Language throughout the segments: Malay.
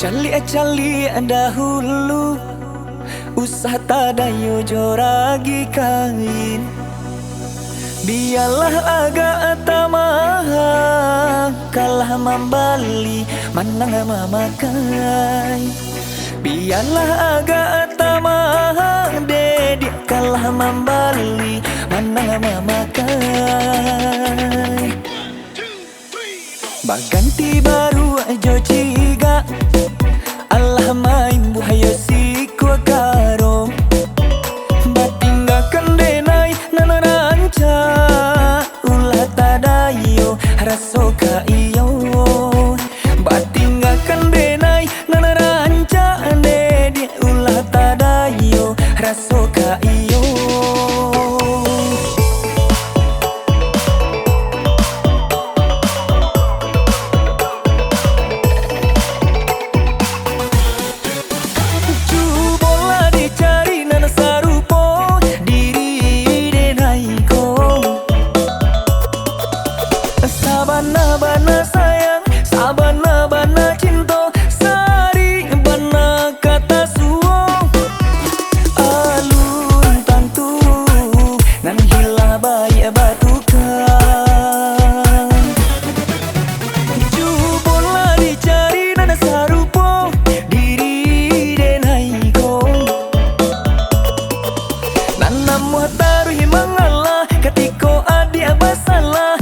Cali dahulu usah tadayo joragi kain. Biarlah agak tamaha kalah membali manang mamakai. Biarlah agak tamaha dedik kalah membali manang mamakai. Baganti baru ajo ciga Allah main buhayo si karo batinggakan denai nana ranca ulah tadayo raso ka iyo batinggakan denai nana ranca dedi ulah tadayo raso ka iyo. Sabana sayang, sabana cinta, sari bana kata suo. Alun tantu nan hila bayi batukan. Jubola dicari nana sarupo diri denai ko. Nana muhtaruhi mengalah ketiko adi abasalah.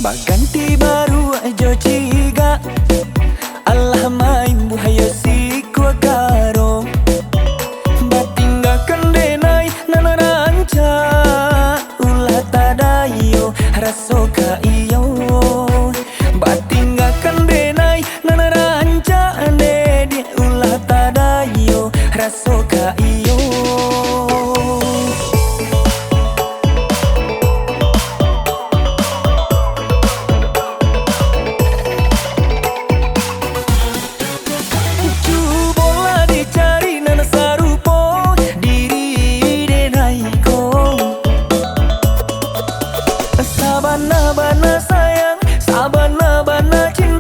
Baganti baru ajo ciga Allah main buhayo si karo batinggakan denai nana ranca ulah tadayo raso ka iyo batinggakan denai nana ranca dedi ulah tadayo raso ka iyo. Sabana sayang, sabana cinta.